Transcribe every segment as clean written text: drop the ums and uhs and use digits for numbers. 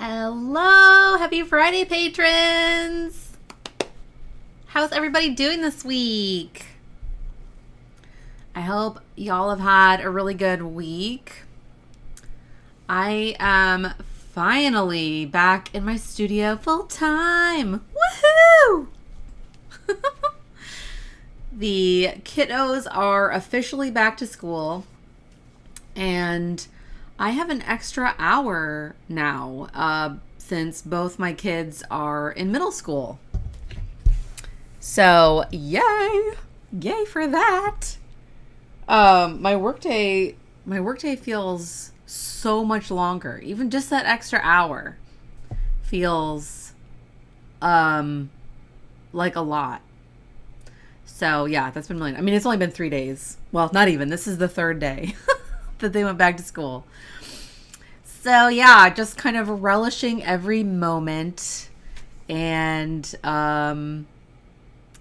Hello, happy Friday, patrons. How's everybody doing this week? I hope y'all have had a really good week. I am finally back in my studio full time. Woohoo! The kiddos are officially back to school, and I have an extra hour now since both my kids are in middle school. So, yay! Yay for that! My workday feels so much longer. Even just that extra hour feels like a lot. So yeah, that's been really. I mean, it's only been 3 days. Well, not even. This is the third day that they went back to school. So yeah, just kind of relishing every moment, and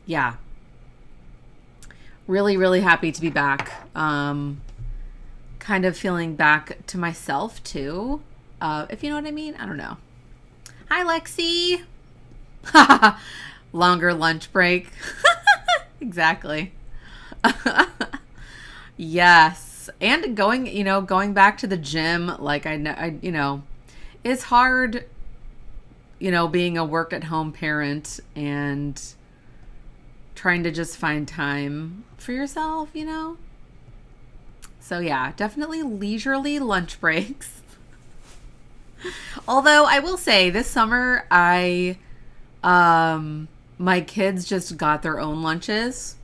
yeah, really happy to be back. Kind of feeling back to myself too, if you know what I mean. I don't know. Hi, Lexi. Longer lunch break. Exactly. Yes. And going back to the gym, like I know, it's hard, being a work at home parent and trying to just find time for yourself, So yeah, definitely leisurely lunch breaks. Although I will say this summer, my kids just got their own lunches.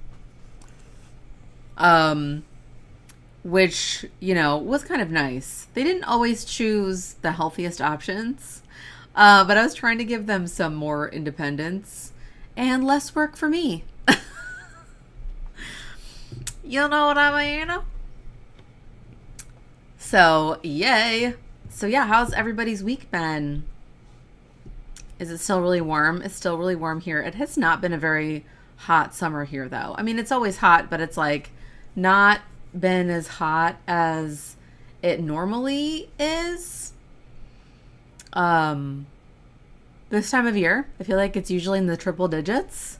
Which, was kind of nice. They didn't always choose the healthiest options, but I was trying to give them some more independence and less work for me. You know what I mean? So, yay. So, yeah, how's everybody's week been? Is it still really warm? It's still really warm here. It has not been a very hot summer here, though. I mean, it's always hot, but it's like not been as hot as it normally is. This time of year, I feel like it's usually in the triple digits.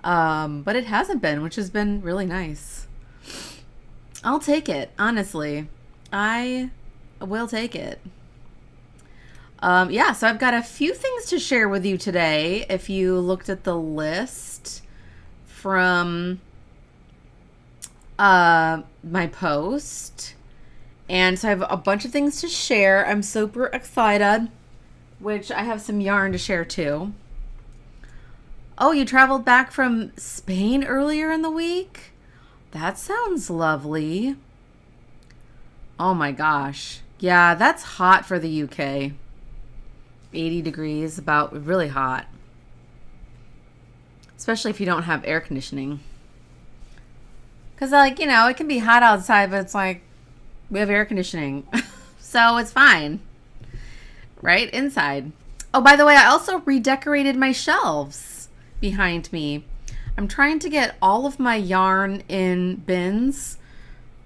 But it hasn't been, which has been really nice. I'll take it, honestly. I will take it. Yeah, so I've got a few things to share with you today. If you looked at the list from my post. And so I have a bunch of things to share. I'm super excited, which I have some yarn to share too. Oh, you traveled back from Spain earlier in the week? That sounds lovely. Oh my gosh. Yeah, that's hot for the UK. 80 degrees, about really hot. Especially if you don't have air conditioning. Because, it can be hot outside, but it's like, we have air conditioning. So it's fine. Right? Inside. Oh, by the way, I also redecorated my shelves behind me. I'm trying to get all of my yarn in bins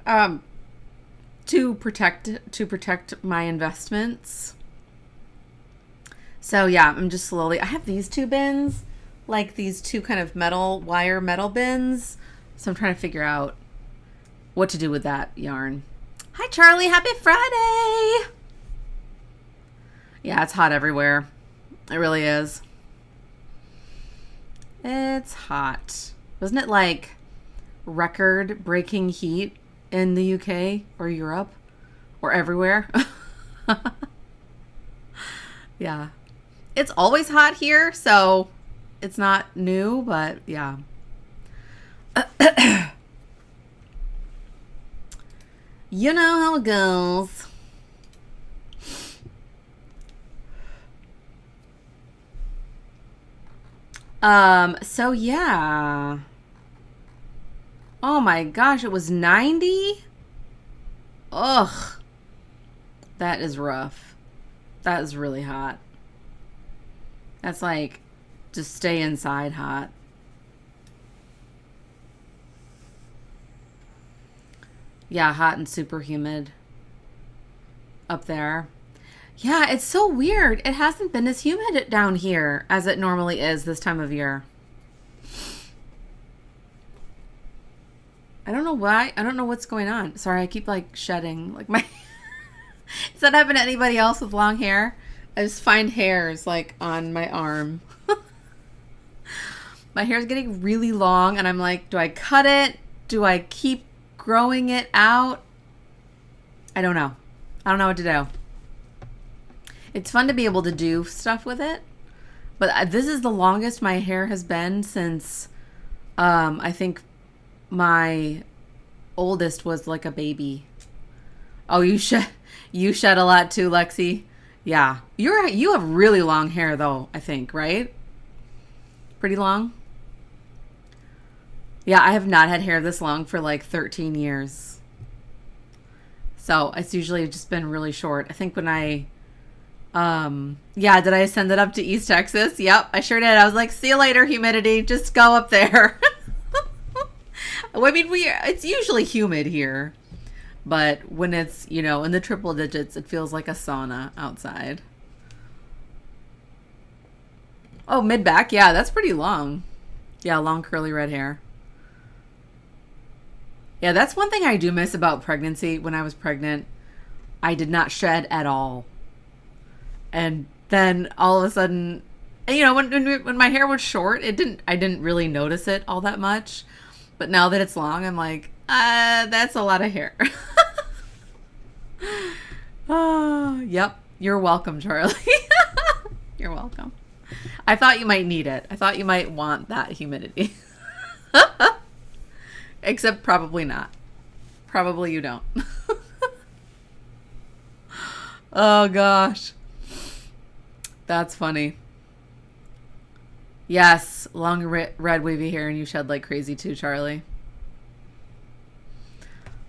to protect my investments. So yeah, I'm just slowly, I have these two bins, like these two kind of wire metal bins. So I'm trying to figure out what to do with that yarn. Hi, Charlie. Happy Friday. Yeah, it's hot everywhere. It really is. It's hot. Wasn't it like record-breaking heat in the UK or Europe or everywhere? Yeah. It's always hot here, so it's not new, but yeah. You know how it goes. So yeah. Oh my gosh, it was 90? Ugh. That is rough. That is really hot. That's like just stay inside hot. Yeah, hot and super humid up there. Yeah, it's so weird. It hasn't been as humid down here as it normally is this time of year. I don't know why. I don't know what's going on. Sorry, I keep like shedding. Like my. Does that happen to anybody else with long hair? I just find hairs like on my arm. My hair is getting really long, and I'm like, do I cut it? Do I keep growing it out? I don't know. I don't know what to do. It's fun to be able to do stuff with it, but this is the longest my hair has been since I think my oldest was like a baby. Oh, you shed a lot too, Lexi. Yeah, you have really long hair though, I think, right? Pretty long. Yeah, I have not had hair this long for like 13 years. So it's usually just been really short. I think when yeah, did I send it up to East Texas? Yep, I sure did. I was like, see you later, humidity. Just go up there. I mean, it's usually humid here. But when it's, you know, in the triple digits, it feels like a sauna outside. Oh, mid-back. Yeah, that's pretty long. Yeah, long curly red hair. Yeah, that's one thing I do miss about pregnancy. When I was pregnant, I did not shed at all. And then all of a sudden, you know, when my hair was short, I didn't really notice it all that much. But now that it's long, I'm like, that's a lot of hair. Oh, yep. You're welcome, Charlie. You're welcome. I thought you might need it. I thought you might want that humidity. Except probably not. Probably you don't. Oh, gosh. That's funny. Yes, long red wavy hair, and you shed like crazy too, Charlie.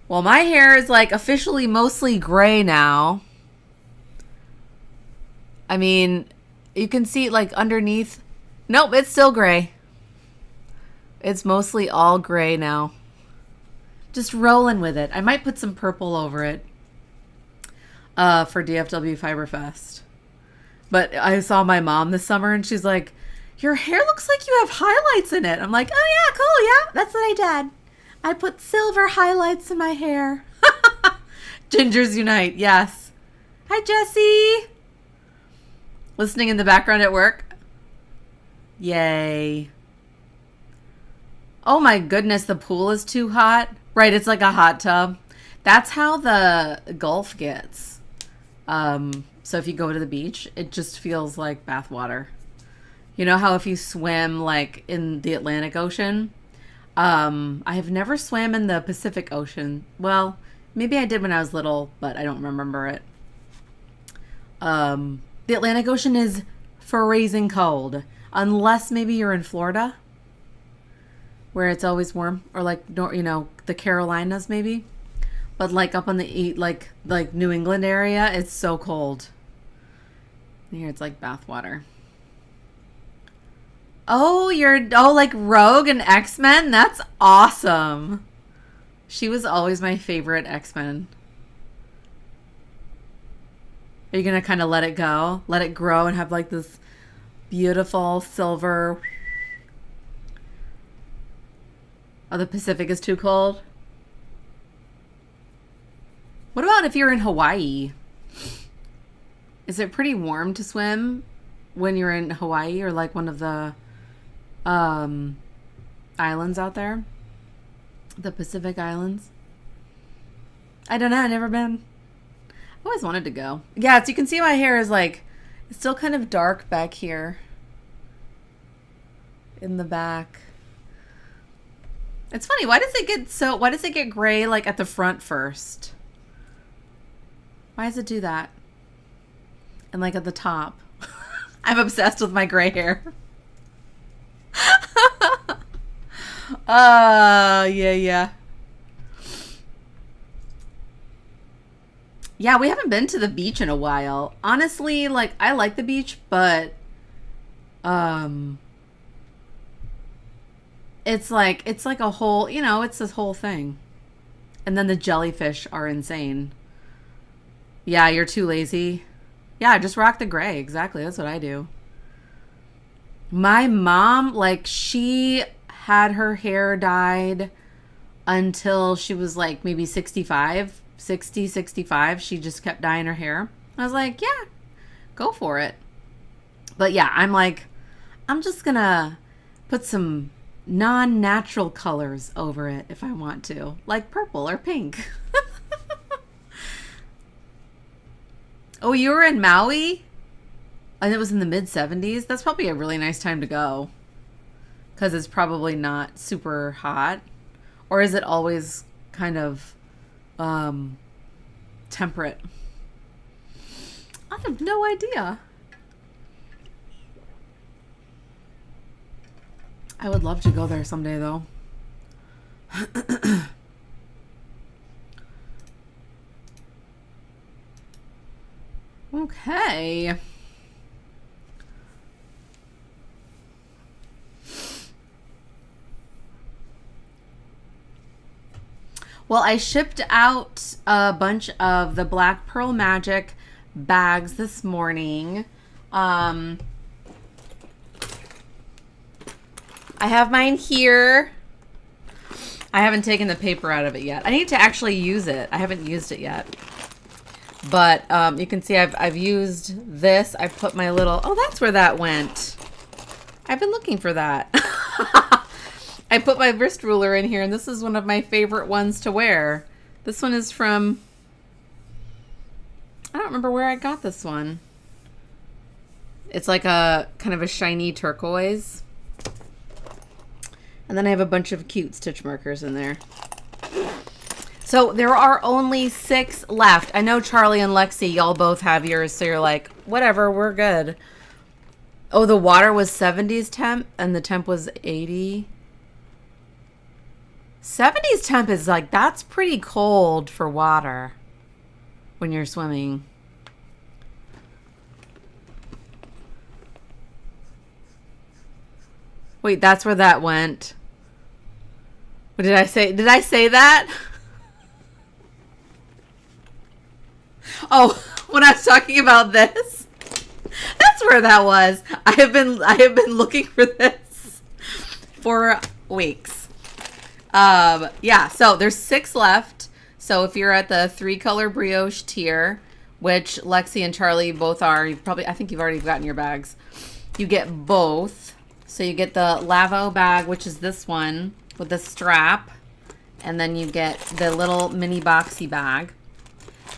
Well, my hair is like officially mostly gray now. I mean, you can see like underneath. Nope, it's still gray. It's mostly all gray now. Just rolling with it. I might put some purple over it for DFW Fiberfest. But I saw my mom this summer and she's like, your hair looks like you have highlights in it. I'm like, oh yeah, cool, yeah, that's what I did. I put silver highlights in my hair. Gingers unite, yes. Hi, Jessie. Listening in the background at work. Yay. Oh my goodness, the pool is too hot. Right, it's like a hot tub. That's how the Gulf gets. So if you go to the beach, it just feels like bath water. You know how if you swim like in the Atlantic Ocean? I have never swam in the Pacific Ocean. Well, maybe I did when I was little, but I don't remember it. The Atlantic Ocean is freezing cold. Unless maybe you're in Florida, where it's always warm. Or like, you know, the Carolinas maybe. But like up on the like New England area, it's so cold. Here it's like bath water. Oh, like Rogue and X-Men? That's awesome. She was always my favorite X-Men. Are you going to kind of let it go? Let it grow and have like this beautiful silver... Oh, the Pacific is too cold? What about if you're in Hawaii? Is it pretty warm to swim when you're in Hawaii or like one of the islands out there? The Pacific Islands? I don't know. I've never been. I always wanted to go. Yeah, so you can see my hair is like, it's still kind of dark back here in the back. It's funny. Why does it get gray like at the front first? Why does it do that? And like at the top. I'm obsessed with my gray hair. Yeah. Yeah, we haven't been to the beach in a while. Honestly, like I like the beach, but it's like a whole, you know, it's this whole thing. And then the jellyfish are insane. Yeah, you're too lazy. Yeah, just rock the gray. Exactly. That's what I do. My mom, like, she had her hair dyed until she was like maybe 65, 60, 65. She just kept dyeing her hair. I was like, yeah, go for it. But yeah, I'm like, I'm just gonna put some non-natural colors over it if I want to, like purple or pink. Oh, you were in Maui? And it was in the mid 70s. That's probably a really nice time to go because it's probably not super hot. Or is it always kind of temperate? I have no idea. I would love to go there someday, though. Okay. Well, I shipped out a bunch of the Black Pearl Magic bags this morning. I have mine here. I haven't taken the paper out of it yet. I need to actually use it. I haven't used it yet. But you can see I've used this. I put my little... Oh, that's where that went. I've been looking for that. I put my wrist ruler in here, and this is one of my favorite ones to wear. This one is from... I don't remember where I got this one. It's like a kind of a shiny turquoise. And then I have a bunch of cute stitch markers in there. So there are only 6 left. I know Charlie and Lexi, y'all both have yours, so you're like, whatever, we're good. Oh, the water was 70s temp, and the temp was 80. 70s temp is like, that's pretty cold for water when you're swimming. Wait, that's where that went. What did I say? Did I say that? Oh, when I was talking about this, that's where that was. I have been looking for this for weeks. Yeah, so there's 6 left. So if you're at the 3-color brioche tier, which Lexi and Charlie both are, I think you've already gotten your bags. You get both. So you get the Lavo bag, which is this one with the strap, and then you get the little mini boxy bag.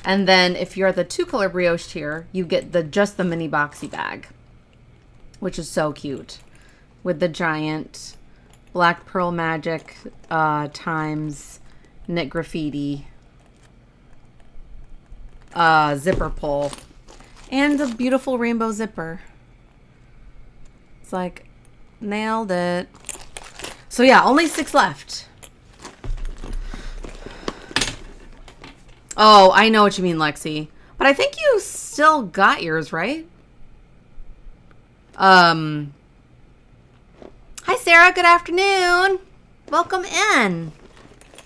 And then if you're at the 2-color brioche tier, you get just the mini boxy bag, which is so cute, with the giant Black Pearl Magic times knit graffiti zipper pull, and the beautiful rainbow zipper. It's like, nailed it. So yeah, only 6 left. Oh, I know what you mean, Lexi. But I think you still got yours, right? Hi, Sarah. Good afternoon. Welcome in.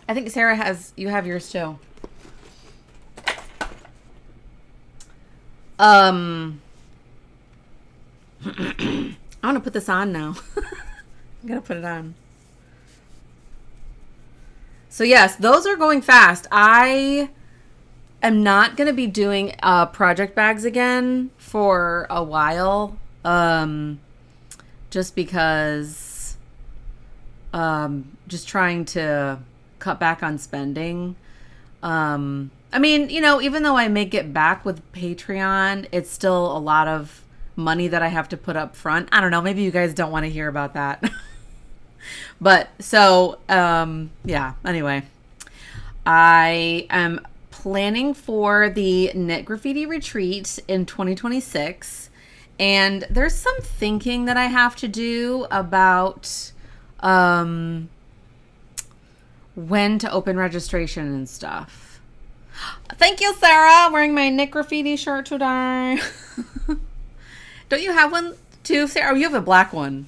I think Sarah you have yours too. I want to put this on now. I'm going to put it on. So yes, those are going fast. I am not going to be doing project bags again for a while. Just because just trying to cut back on spending. I mean, you know, even though I make it back with Patreon, it's still a lot of money that I have to put up front. I don't know. Maybe you guys don't want to hear about that. But so, yeah, anyway, I am planning for the Knit Graffiti Retreat in 2026. And there's some thinking that I have to do about when to open registration and stuff. Thank you, Sarah. I'm wearing my Knit Graffiti shirt today. Don't you have one too, Sarah? Oh, you have a black one.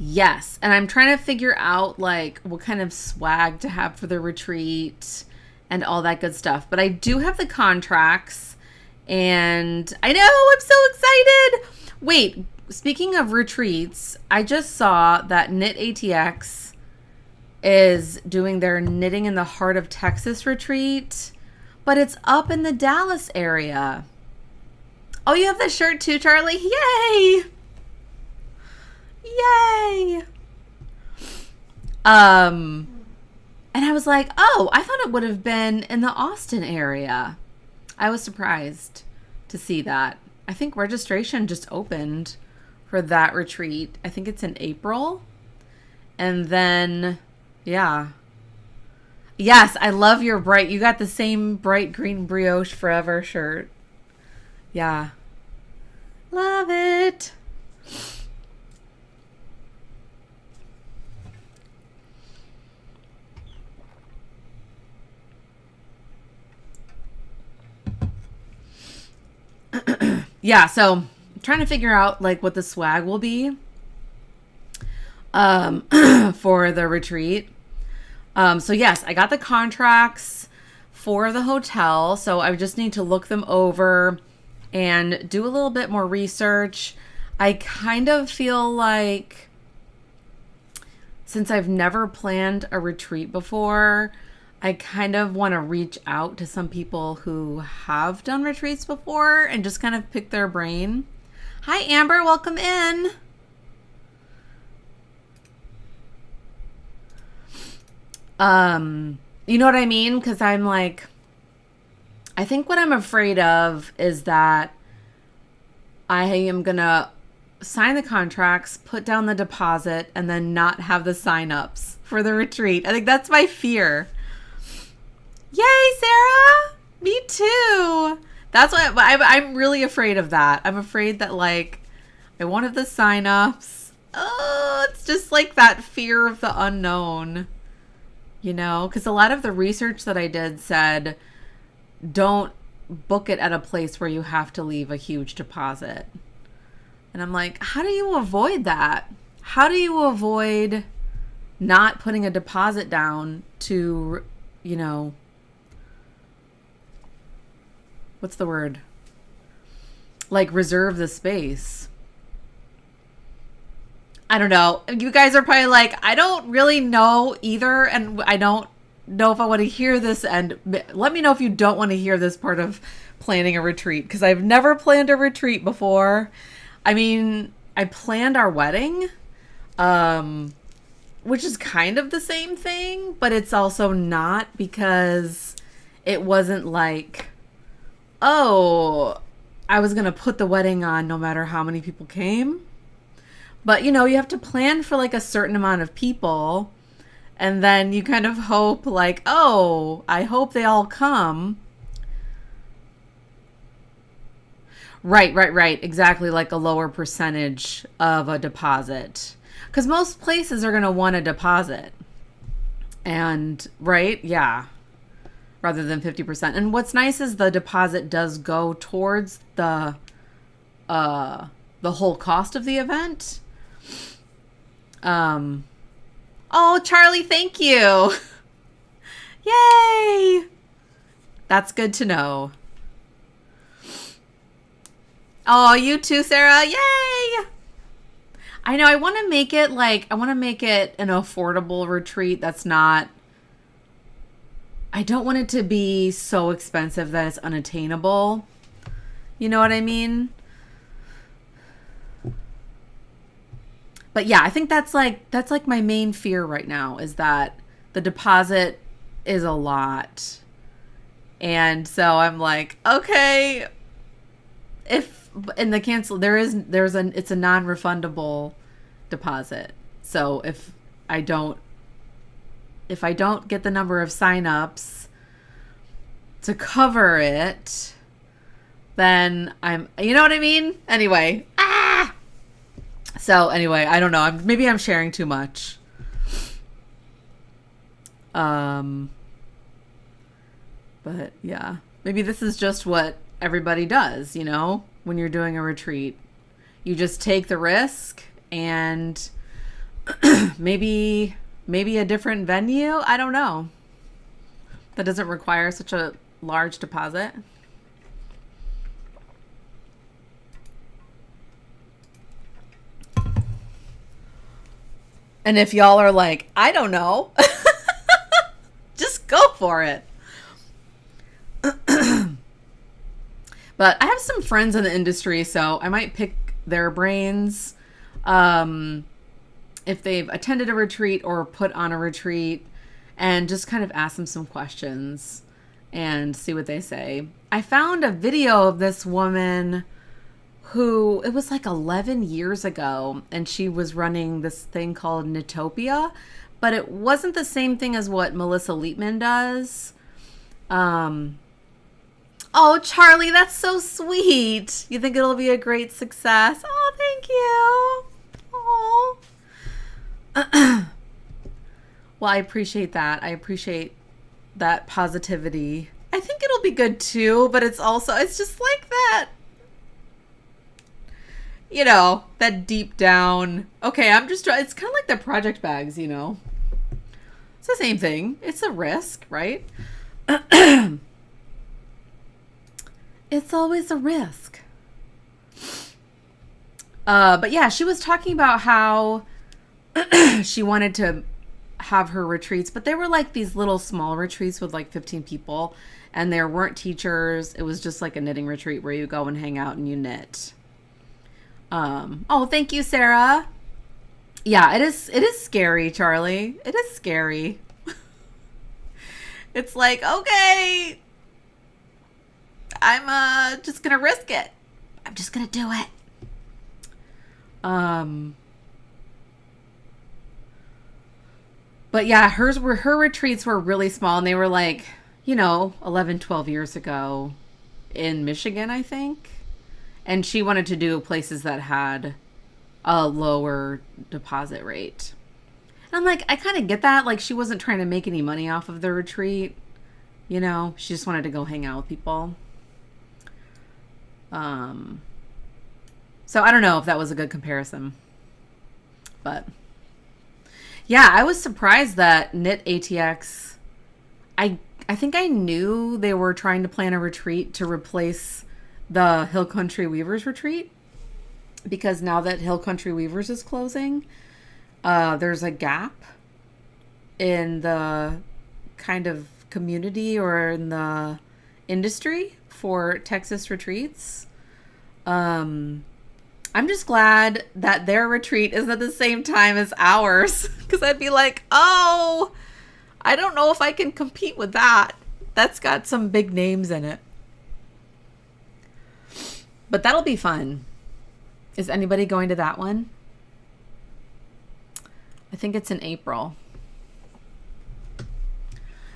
Yes, and I'm trying to figure out like what kind of swag to have for the retreat and all that good stuff. But I do have the contracts, and I know I'm so excited. Wait, speaking of retreats, I just saw that Knit ATX is doing their Knitting in the Heart of Texas retreat, but it's up in the Dallas area. Oh, you have the shirt too, Charlie? Yay! Yay! And I was like, oh, I thought it would have been in the Austin area. I was surprised to see that. I think registration just opened for that retreat. I think it's in April. And then, yeah. Yes, I love your bright. You got the same bright green brioche forever shirt. Yeah. Love it. Yeah, so I'm trying to figure out like what the swag will be for the retreat. So yes, I got the contracts for the hotel, so I just need to look them over and do a little bit more research. I kind of feel like, since I've never planned a retreat before, I kind of want to reach out to some people who have done retreats before and just kind of pick their brain. Hi, Amber. Welcome in. You know what I mean? Because I'm like, I think what I'm afraid of is that I am going to sign the contracts, put down the deposit, and then not have the sign-ups for the retreat. I think that's my fear. Yay, Sarah! Me too. That's why I'm really afraid of that. I'm afraid that like I won't have the sign-ups. Oh, it's just like that fear of the unknown. You know, because a lot of the research that I did said don't book it at a place where you have to leave a huge deposit. And I'm like, how do you avoid that? How do you avoid not putting a deposit down to, you know, what's the word? Like reserve the space. I don't know. You guys are probably like, I don't really know either. And I don't know if I want to hear this. And let me know if you don't want to hear this part of planning a retreat, because I've never planned a retreat before. I mean, I planned our wedding, which is kind of the same thing, but it's also not, because it wasn't like, oh, I was going to put the wedding on no matter how many people came. But, you know, you have to plan for like a certain amount of people. And then you kind of hope like, oh, I hope they all come. Right. Exactly, like a lower percentage of a deposit. Because most places are going to want a deposit. And, right? Yeah. Rather than 50%. And what's nice is the deposit does go towards the whole cost of the event. Oh, Charlie, thank you. Yay. That's good to know. Oh, you too, Sarah. Yay. I know. I want to make it an affordable retreat that's not, I don't want it to be so expensive that it's unattainable. You know what I mean? But yeah, I think that's like my main fear right now, is that the deposit is a lot. And so I'm like, okay, if in the cancel it's a non-refundable deposit. So if I don't get the number of signups to cover it, then you know what I mean? Anyway, So anyway, I don't know. Maybe I'm sharing too much. But yeah, maybe this is just what everybody does, you know, when you're doing a retreat. You just take the risk and maybe a different venue. I don't know. That doesn't require such a large deposit. And if y'all are like, I don't know, just go for it. But I have some friends in the industry, so I might pick their brains if they've attended a retreat or put on a retreat, and just kind of ask them some questions and see what they say. I found a video of this woman who, it was like 11 years ago, and she was running this thing called Knitopia, but it wasn't the same thing as what Melissa Leitman does. Oh, Charlie, that's so sweet. You think it'll be a great success? Oh, thank you. Oh. Well, I appreciate that. I appreciate that positivity. I think it'll be good too, but it's just like that. You know, that deep down, okay, it's kind of like the project bags, you know. It's the same thing. It's a risk, right? It's always a risk. But yeah, she was talking about how she wanted to have her retreats, but they were like these little small retreats with like 15 people, and there weren't teachers. It was just like a knitting retreat where you go and hang out and you knit. Oh, thank you, Sarah. Yeah, it is scary, Charlie. It is scary. It's like, okay, I'm just gonna risk it. I'm just gonna do it. But yeah, her retreats were really small, and they were like, 11, 12 years ago in Michigan, I think. And she wanted to do places that had a lower deposit rate. And I'm like, I kind of get that. Like, she wasn't trying to make any money off of the retreat. She just wanted to go hang out with people. So I don't know if that was a good comparison. But yeah, I was surprised that Knit ATX, I think I knew they were trying to plan a retreat to replace the Hill Country Weavers retreat, because now that Hill Country Weavers is closing, there's a gap in the kind of community or in the industry for Texas retreats. I'm just glad that their retreat is at the same time as ours, because I'd be like, oh, I don't know if I can compete with that. That's got some big names in it. But that'll be fun. Is anybody going to that one? I think it's in April.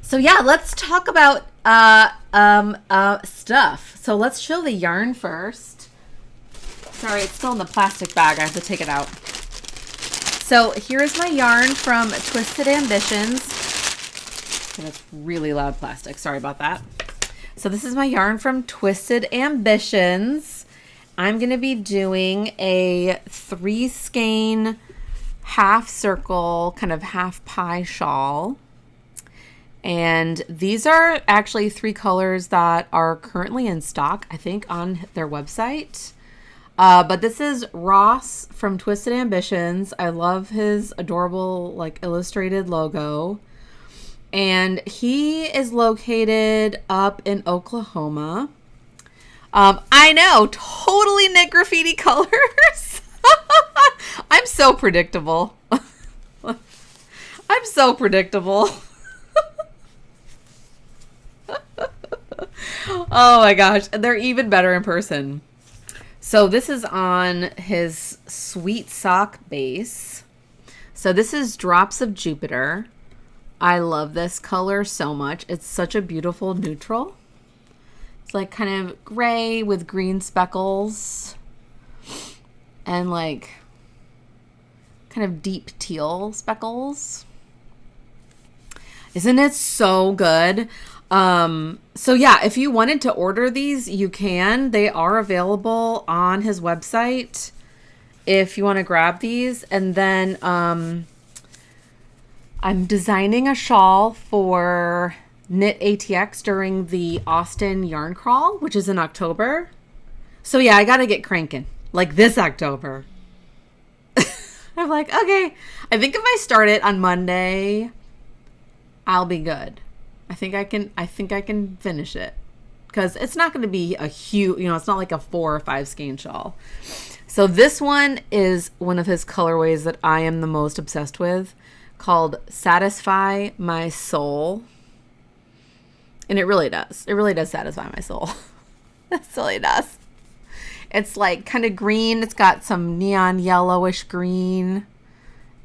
So yeah, let's talk about stuff. So let's show the yarn first. Sorry, it's still in the plastic bag. I have to take it out. So here's my yarn from Twisted Ambitions. And it's really loud plastic. Sorry about that. So this is my yarn from Twisted Ambitions. I'm going to be doing a 3-skein half circle, kind of half pie shawl. And these are actually 3 colors that are currently in stock, I think, on their website. But this is Ross from Twisted Ambitions. I love his adorable, like, illustrated logo. And he is located up in Oklahoma. I know, totally knit graffiti colors. I'm so predictable. I'm so predictable. Oh my gosh, they're even better in person. So this is on his Sweet Sock base. So this is Drops of Jupiter. I love this color so much. It's such a beautiful neutral. It's like kind of gray with green speckles and like kind of deep teal speckles. Isn't it so good? So yeah, if you wanted to order these, you can. They are available on his website. if you want to grab these. And then I'm designing a shawl for Knit ATX during the Austin Yarn Crawl, which is in October. So yeah, I got to get cranking like this October. I'm like, okay, I think if I start it on Monday, I'll be good. I think I can finish it, because it's not going to be a huge, it's not like a 4 or 5 skein shawl. So this one is one of his colorways that I am the most obsessed with, called Satisfy My Soul. And it really does. It really does satisfy my soul. It really does. It's like kind of green. It's got some neon yellowish green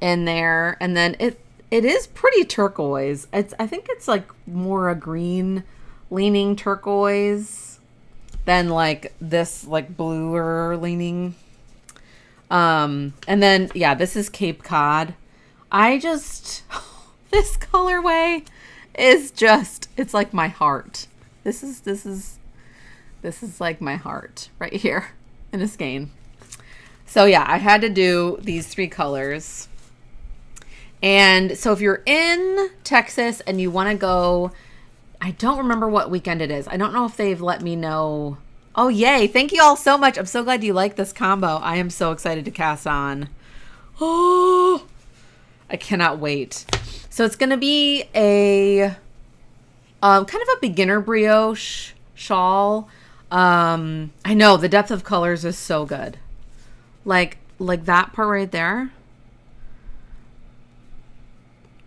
in there. And then it is pretty turquoise. I think it's like more a green leaning turquoise than like this like bluer leaning. And then, yeah, this is Cape Cod. This colorway is just, it's like my heart. This is like my heart right here in a skein. So yeah, I had to do these 3 colors. And so if you're in Texas and you want to go, I don't remember what weekend it is. I don't know if they've let me know. Oh, yay. Thank you all so much. I'm so glad you like this combo. I am so excited to cast on. Oh, I cannot wait. So it's going to be a kind of a beginner brioche shawl. I know the depth of colors is so good. Like that part right there.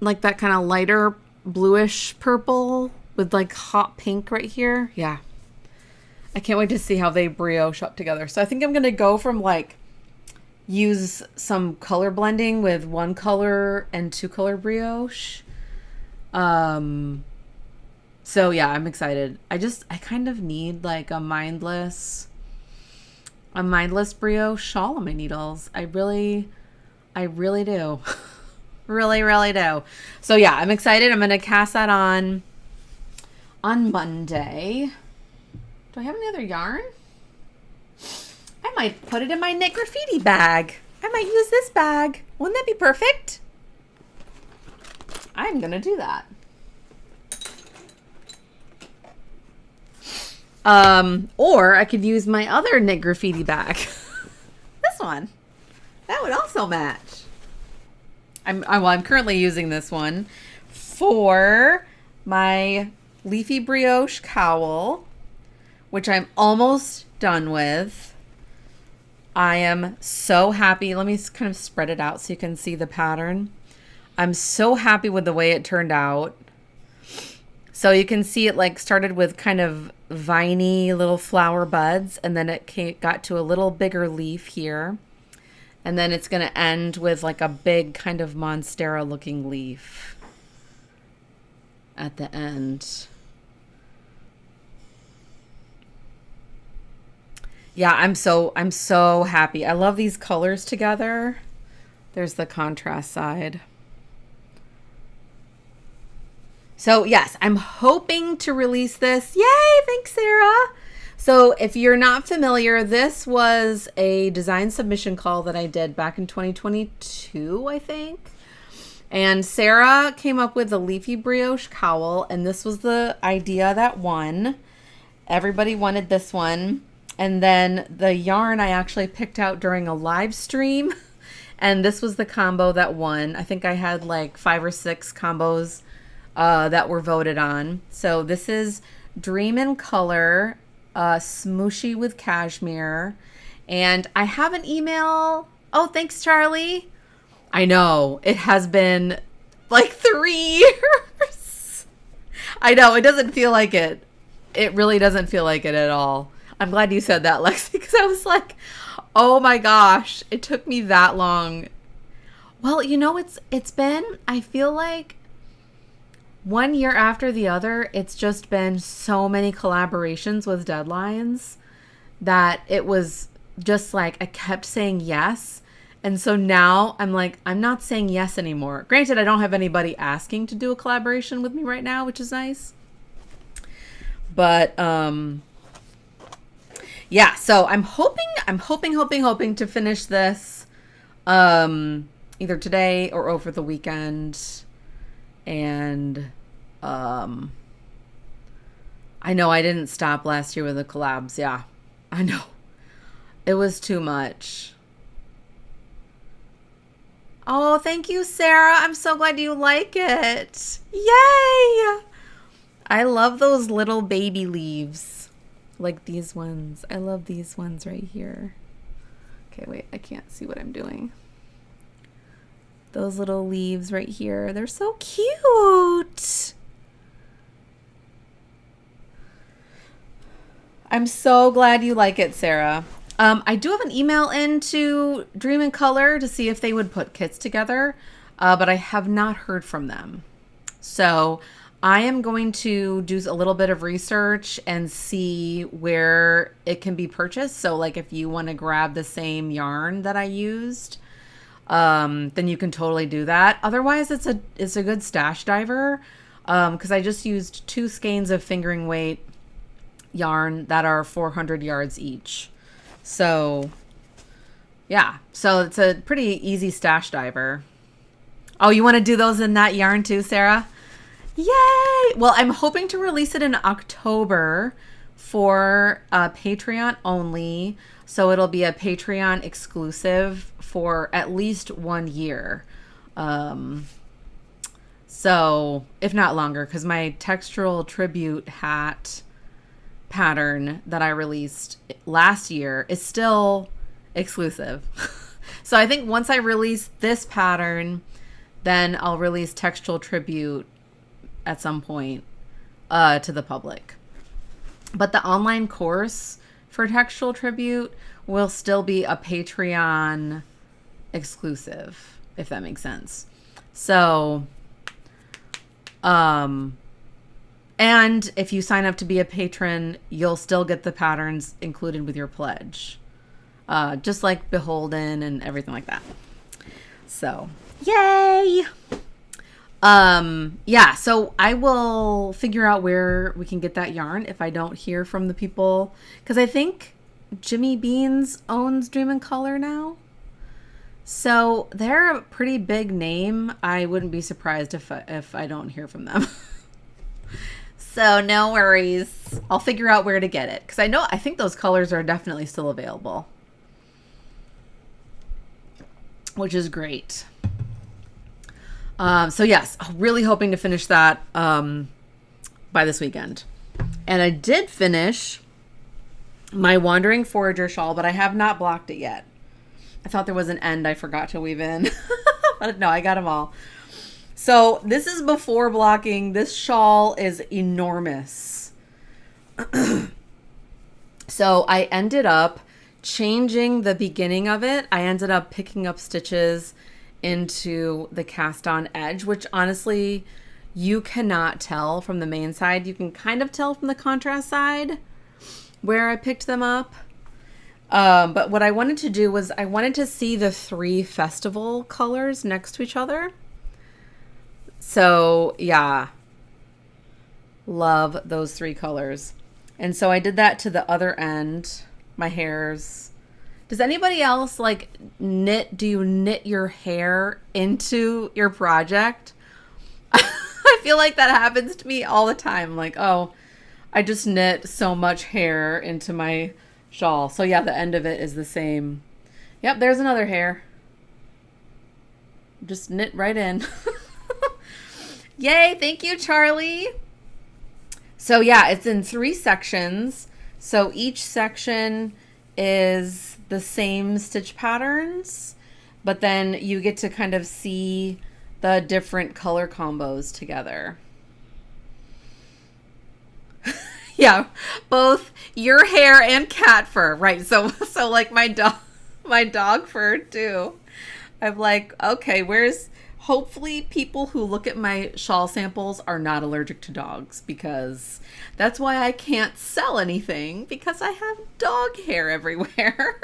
Like that kind of lighter bluish purple with like hot pink right here. Yeah. I can't wait to see how they brioche up together. So I think I'm going to go from like use some color blending with 1 color and 2 color brioche. So yeah, I'm excited. I kind of need like a mindless brioche shawl on my needles. I really do. really do. So yeah, I'm excited. I'm going to cast that on Monday. Do I have any other yarn? I might put it in my Knit Graffiti bag. I might use this bag. Wouldn't that be perfect? I'm going to do that. Or I could use my other Knit Graffiti bag. This one. That would also match. I'm currently using this one for my leafy brioche cowl, which I'm almost done with. I am so happy. Let me kind of spread it out so you can see the pattern. I'm so happy with the way it turned out. So you can see it like started with kind of viney little flower buds, and then it got to a little bigger leaf here. And then it's going to end with like a big kind of monstera looking leaf at the end. Yeah, I'm so happy. I love these colors together. There's the contrast side. So yes, I'm hoping to release this. Yay, thanks, Sarah. So if you're not familiar, this was a design submission call that I did back in 2022, I think. And Sarah came up with the leafy brioche cowl, and this was the idea that won. Everybody wanted this one. And then the yarn I actually picked out during a live stream, and this was the combo that won. I think I had like 5 or 6 combos that were voted on. So this is Dream in Color, Smooshy with Cashmere. And I have an email. Oh, thanks, Charlie. I know. It has been like 3 years. I know. It doesn't feel like it. It really doesn't feel like it at all. I'm glad you said that, Lexi, because I was like, oh my gosh, it took me that long. Well, it's been, I feel like 1 year after the other, it's just been so many collaborations with deadlines that it was just like I kept saying yes. And so now I'm like, I'm not saying yes anymore. Granted, I don't have anybody asking to do a collaboration with me right now, which is nice. But yeah, so I'm hoping to finish this either today or over the weekend. And I know I didn't stop last year with the collabs. Yeah, I know. It was too much. Oh, thank you, Sarah. I'm so glad you like it. Yay! I love those little baby leaves. Like these ones. I love these ones right here. Okay, wait. I can't see what I'm doing. Those little leaves right here. They're so cute. I'm so glad you like it, Sarah. I do have an email into Dream in Color to see if they would put kits together, but I have not heard from them. So I am going to do a little bit of research and see where it can be purchased. So like if you want to grab the same yarn that I used, then you can totally do that. Otherwise, it's a good stash diver, because I just used 2 skeins of fingering weight yarn that are 400 yards each. So yeah, so it's a pretty easy stash diver. Oh, you want to do those in that yarn too, Sarah? Yay! Well, I'm hoping to release it in October for Patreon only. So it'll be a Patreon exclusive for at least 1 year. So if not longer, because my textural tribute hat pattern that I released last year is still exclusive. So I think once I release this pattern, then I'll release textual tribute at some point to the public. But the online course for textual tribute will still be a Patreon exclusive, if that makes sense. So and if you sign up to be a patron, you'll still get the patterns included with your pledge. Just like Beholden and everything like that. So, yay! Yeah, so I will figure out where we can get that yarn if I don't hear from the people. Because I think Jimmy Beans owns Dream in Color now. So they're a pretty big name. I wouldn't be surprised if I don't hear from them. So no worries. I'll figure out where to get it. Because I think those colors are definitely still available. Which is great. So yes, really hoping to finish that by this weekend. And I did finish my Wandering Forager shawl, but I have not blocked it yet. I thought there was an end I forgot to weave in. But no, I got them all. So this is before blocking. This shawl is enormous. So I ended up changing the beginning of it. I ended up picking up stitches into the cast on edge, which honestly you cannot tell from the main side. You can kind of tell from the contrast side where I picked them up. But what I wanted to do was I wanted to see the 3 festival colors next to each other. So yeah, love those 3 colors. And so I did that to the other end, my hairs. Does anybody else like knit? Do you knit your hair into your project? I feel like that happens to me all the time. Like, oh, I just knit so much hair into my shawl. So yeah, the end of it is the same. Yep, there's another hair. Just knit right in. Yay, thank you, Charlie. So yeah, it's in 3 sections. So each section is the same stitch patterns, but then you get to kind of see the different color combos together. Yeah, both your hair and cat fur, right? So like my dog fur too. I'm like, okay, hopefully people who look at my shawl samples are not allergic to dogs, because that's why I can't sell anything, because I have dog hair everywhere.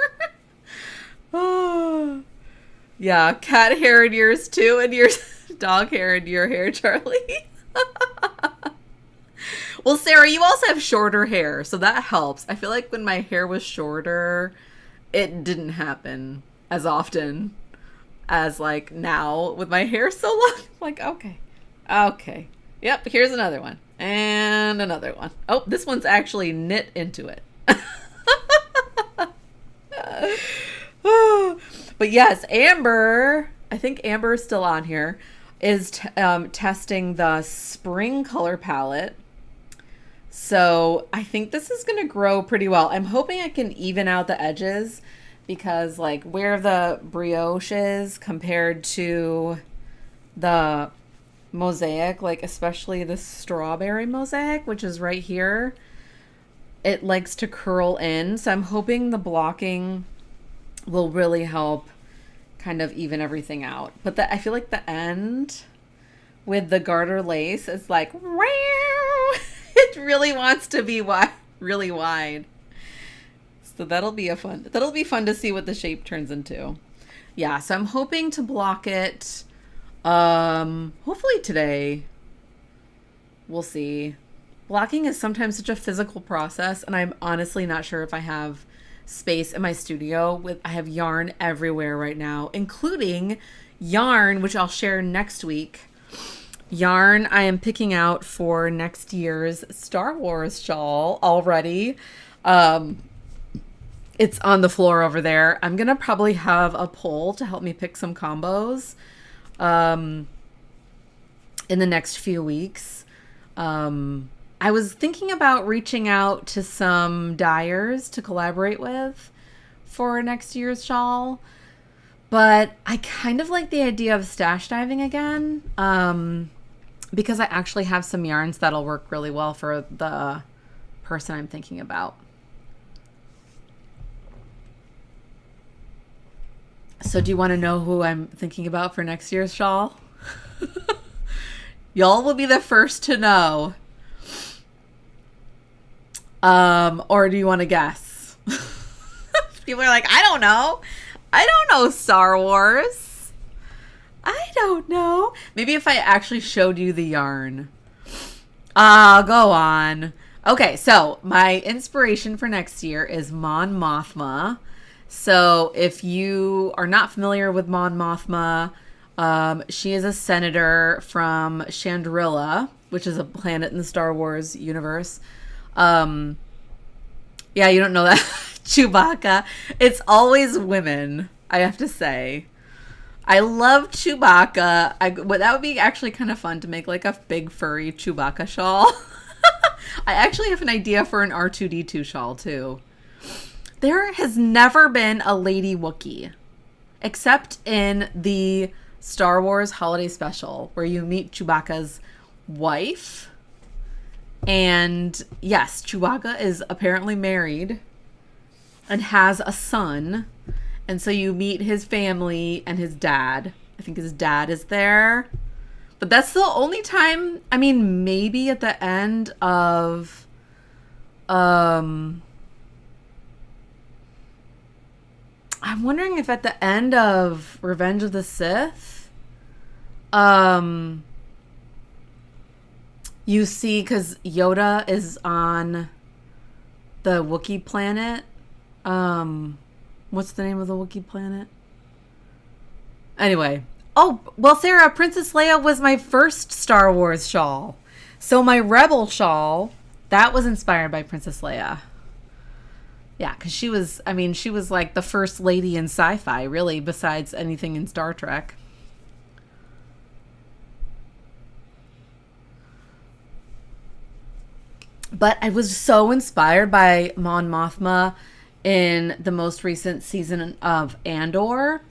Oh, yeah, cat hair in yours too, and your dog hair in your hair, Charlie. Well, Sarah, you also have shorter hair, so that helps. I feel like when my hair was shorter, it didn't happen as often. as like now with my hair so long. I'm like, okay. Yep, here's another one. And another one. Oh, this one's actually knit into it. But yes, Amber, I think Amber is still on here, is testing the spring color palette. So I think this is going to grow pretty well. I'm hoping I can even out the edges because like where the brioche is compared to the mosaic, like especially the strawberry mosaic, which is right here, it likes to curl in. So I'm hoping the blocking will really help kind of even everything out. But I feel like the end with the garter lace is like, it really wants to be really wide. So that'll be fun to see what the shape turns into. Yeah, so I'm hoping to block it hopefully today. We'll see. Blocking is sometimes such a physical process, and I'm honestly not sure if I have space in my studio. I have yarn everywhere right now, including yarn, which I'll share next week. Yarn I am picking out for next year's Star Wars shawl already. It's on the floor over there. I'm going to probably have a poll to help me pick some combos in the next few weeks. I was thinking about reaching out to some dyers to collaborate with for next year's shawl, but I kind of like the idea of stash diving again, because I actually have some yarns that'll work really well for the person I'm thinking about. So do you want to know who I'm thinking about for next year's shawl? Y'all will be the first to know. Or do you want to guess? People are like, I don't know. I don't know Star Wars. I don't know. Maybe if I actually showed you the yarn. Go on. Okay, so my inspiration for next year is Mon Mothma. So if you are not familiar with Mon Mothma, she is a senator from Chandrila, which is a planet in the Star Wars universe. Yeah, you don't know that. Chewbacca. It's always women, I have to say. I love Chewbacca. That would be actually kind of fun to make like a big furry Chewbacca shawl. I actually have an idea for an R2-D2 shawl too. There has never been a lady Wookiee, except in the Star Wars Holiday Special, where you meet Chewbacca's wife. And yes, Chewbacca is apparently married and has a son. And so you meet his family and his dad. I think his dad is there. But that's the only time, I mean, maybe at the end of I'm wondering if at the end of Revenge of the Sith, you see, because Yoda is on the Wookiee planet. What's the name of the Wookiee planet? Anyway. Oh, well, Sarah, Princess Leia was my first Star Wars shawl. So my Rebel shawl, that was inspired by Princess Leia. Yeah, because she was like the first lady in sci-fi, really, besides anything in Star Trek. But I was so inspired by Mon Mothma in the most recent season of Andor.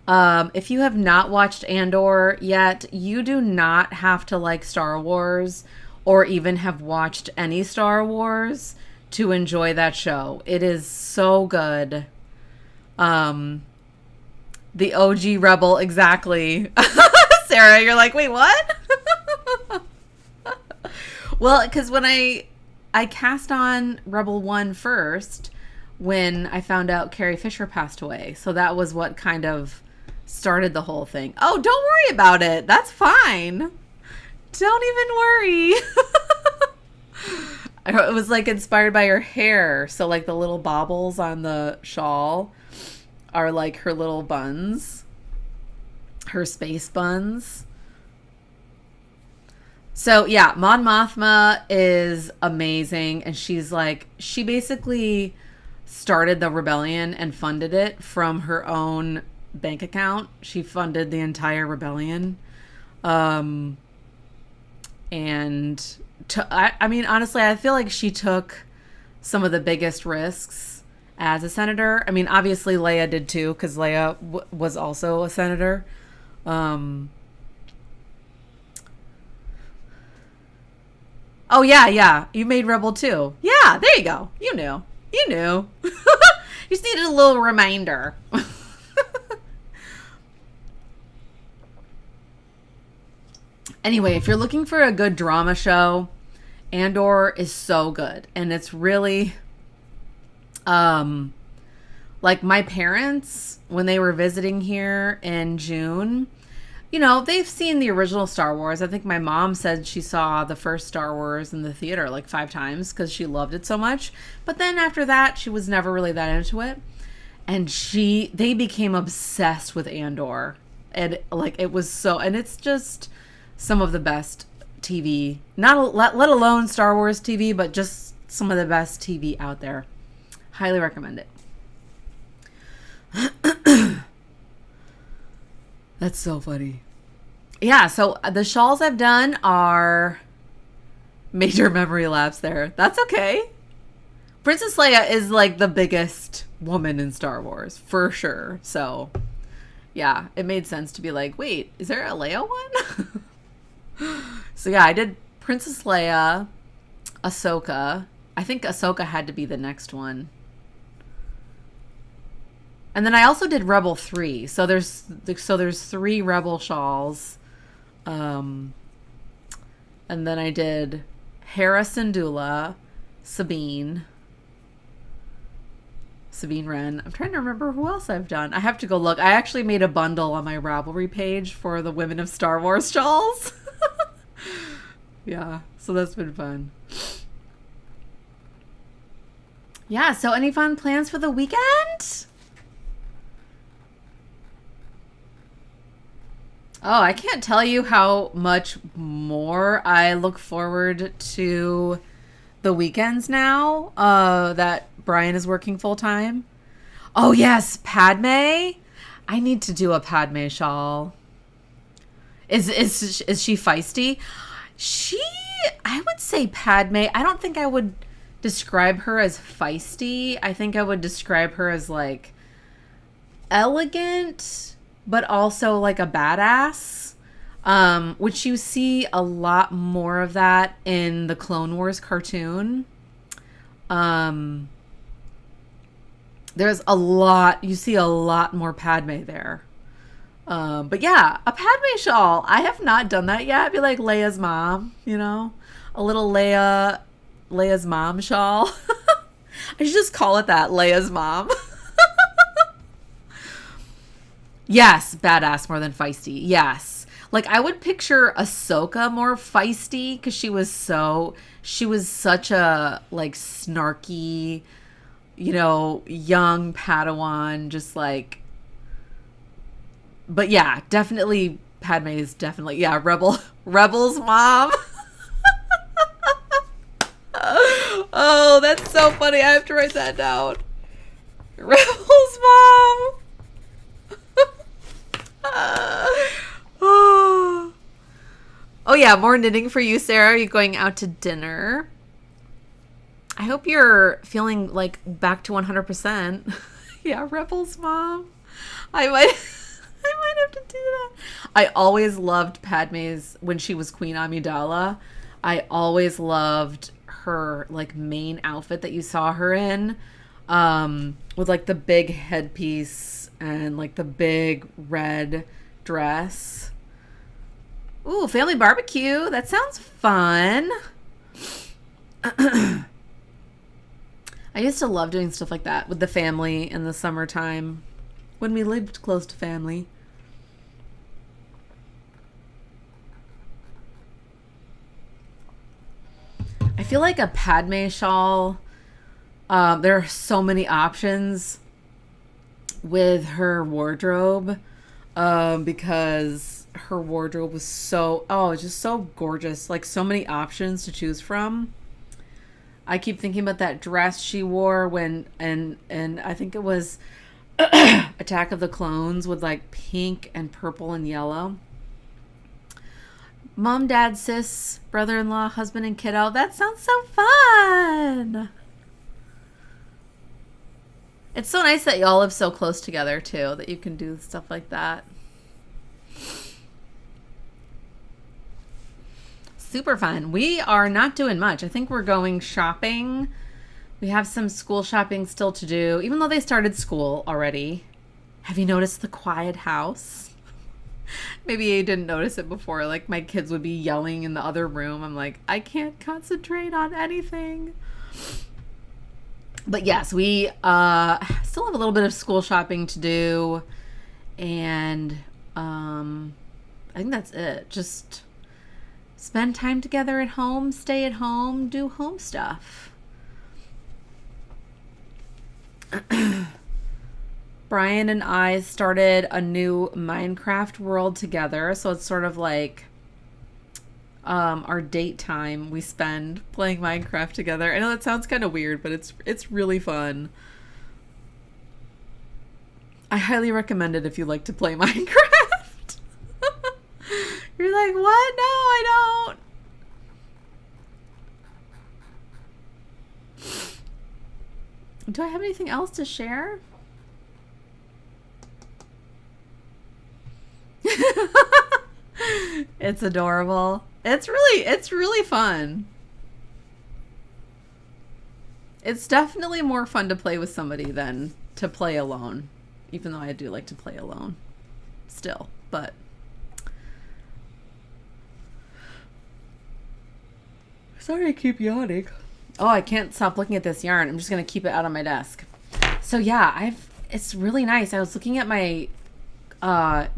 If you have not watched Andor yet, you do not have to like Star Wars or even have watched any Star Wars to enjoy that show. It is so good. The OG Rebel, exactly. Sarah, you're like, wait, what? Well, because when I cast on Rebel 1 first when I found out Carrie Fisher passed away. So that was what kind of started the whole thing. Oh, don't worry about it. That's fine. Don't even worry. It was like inspired by her hair. So like the little baubles on the shawl are like her little buns. her space buns. So yeah, Mon Mothma is amazing, and she basically started the rebellion and funded it from her own bank account. She funded the entire rebellion. And I mean, honestly, I feel like she took some of the biggest risks as a senator. I mean, obviously Leia did too, because Leia was also a senator. Oh yeah, you made Rebel too. Yeah, there you go. You knew. You just needed a little reminder. Anyway, if you're looking for a good drama show, Andor is so good. And it's really, like my parents, when they were visiting here in June, you know, they've seen the original Star Wars. I think my mom said she saw the first Star Wars in the theater like 5 times because she loved it so much. But then after that, she was never really that into it. And they became obsessed with Andor. And like, it was so, and it's just some of the best TV, let alone Star Wars TV, but just some of the best TV out there. Highly recommend it. That's so funny. Yeah, so the shawls I've done are major memory lapse there. That's okay. Princess Leia is like the biggest woman in Star Wars, for sure. So, yeah, it made sense to be like, wait, is there a Leia one? So yeah, I did Princess Leia, Ahsoka. I think Ahsoka had to be the next one. And then I also did Rebel 3. So there's 3 Rebel shawls. And then I did Hera Syndulla, Sabine Wren. I'm trying to remember who else I've done. I have to go look. I actually made a bundle on my Ravelry page for the Women of Star Wars shawls. Yeah, so that's been fun. Yeah, so any fun plans for the weekend? Oh, I can't tell you how much more I look forward to the weekends now that Brian is working full time. Oh yes, Padme. I need to do a Padme shawl. Is she feisty? I would say Padme. I don't think I would describe her as feisty. I think I would describe her as like elegant, but also like a badass. Which you see a lot more of that in the Clone Wars cartoon. You see a lot more Padme there. But yeah, a Padme shawl. I have not done that yet. I'd be like Leia's mom, you know, a little Leia's mom shawl. I should just call it that, Leia's mom. Yes, badass more than feisty. Yes. Like I would picture Ahsoka more feisty because she was such a like snarky, you know, young Padawan, just like. But yeah, definitely Padme is definitely, yeah, Rebel's mom. Oh, that's so funny. I have to write that down. Rebel's mom. Oh yeah, more knitting for you, Sarah. Are you going out to dinner? I hope you're feeling like back to 100%. Yeah, Rebel's mom. I might have to do that. I always loved Padme's, when she was Queen Amidala, I always loved her like main outfit that you saw her in, with like the big headpiece and like the big red dress. Ooh, family barbecue. That sounds fun. I used to love doing stuff like that with the family in the summertime when we lived close to family. I feel like a Padme shawl, there are so many options with her wardrobe. because her wardrobe was it's just so gorgeous. Like so many options to choose from. I keep thinking about that dress she wore and I think it was Attack of the Clones with like pink and purple and yellow. Mom, dad, sis, brother-in-law, husband, and kiddo. That sounds so fun. It's so nice that y'all live so close together too, that you can do stuff like that. Super fun. We are not doing much. I think we're going shopping. We have some school shopping still to do, even though they started school already. Have you noticed the quiet house? Maybe you didn't notice it before. Like my kids would be yelling in the other room. I'm like, I can't concentrate on anything. But yes, we still have a little bit of school shopping to do. And I think that's it. Just spend time together at home, stay at home, do home stuff. Brian and I started a new Minecraft world together, so it's sort of like our date time we spend playing Minecraft together. I know that sounds kind of weird, but it's really fun. I highly recommend it if you like to play Minecraft. You're like, what? No, I don't. Do I have anything else to share? It's adorable. It's really fun. It's definitely more fun to play with somebody than to play alone. Even though I do like to play alone still, but sorry I keep yawning. Oh, I can't stop looking at this yarn. I'm just going to keep it out on my desk. So yeah, it's really nice. I was looking at my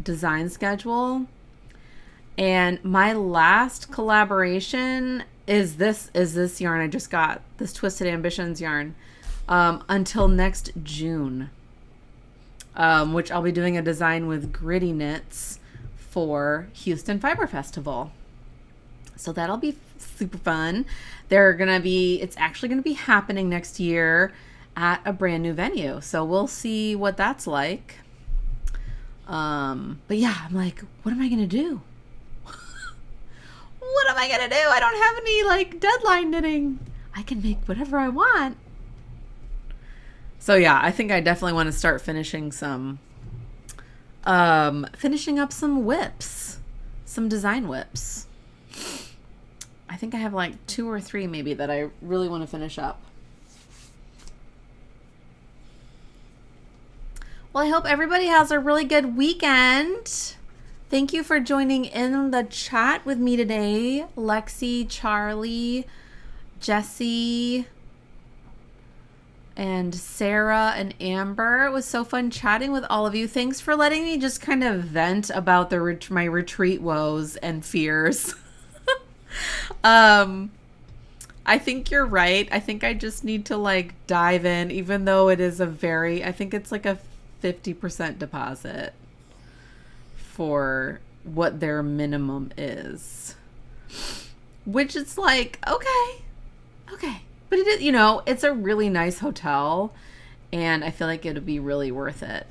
design schedule, and my last collaboration is this yarn I just got, this Twisted Ambitions yarn, until next June, which I'll be doing a design with Gritty Knits for Houston Fiber Festival. So that'll be super fun. It's actually gonna be happening next year at a brand new venue. So we'll see what that's like. But yeah, I'm like, what am I gonna do? What am I gonna do? I don't have any like deadline knitting. I can make whatever I want. So yeah, I think I definitely want to start finishing up some whips, some design whips. I think I have like 2 or 3 maybe that I really want to finish up. Well, I hope everybody has a really good weekend. Thank you for joining in the chat with me today. Lexi, Charlie, Jessie, and Sarah and Amber. It was so fun chatting with all of you. Thanks for letting me just kind of vent about my retreat woes and fears. I think you're right. I think I just need to like dive in, even though it is I think it's like a 50% deposit for what their minimum is, which is like, okay. But it is, it's a really nice hotel, and I feel like it would be really worth it.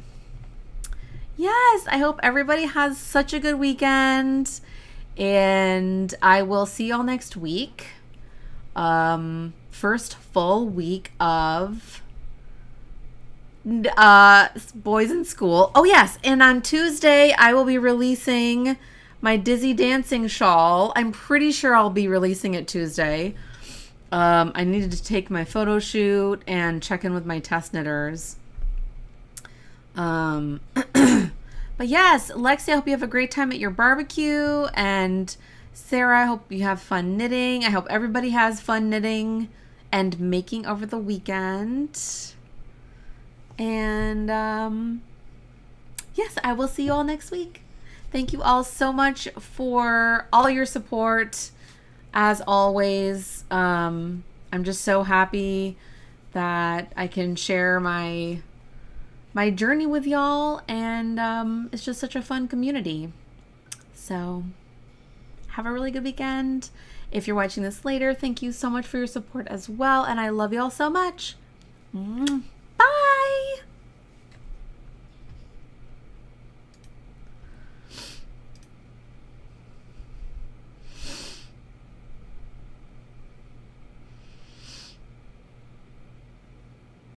Yes, I hope everybody has such a good weekend, and I will see y'all next week. First full week of boys in school. Oh yes, and on Tuesday I will be releasing my Dizzy Dancing shawl. I'm pretty sure I'll be releasing it Tuesday. I needed to take my photo shoot and check in with my test knitters. But yes, Lexi, I hope you have a great time at your barbecue, and Sarah, I hope you have fun knitting. I hope everybody has fun knitting and making over the weekend. And yes, I will see you all next week. Thank you all so much for all your support. As always, I'm just so happy that I can share my my journey with y'all, and it's just such a fun community. So have a really good weekend. If you're watching this later, thank you so much for your support as well, and I love y'all so much.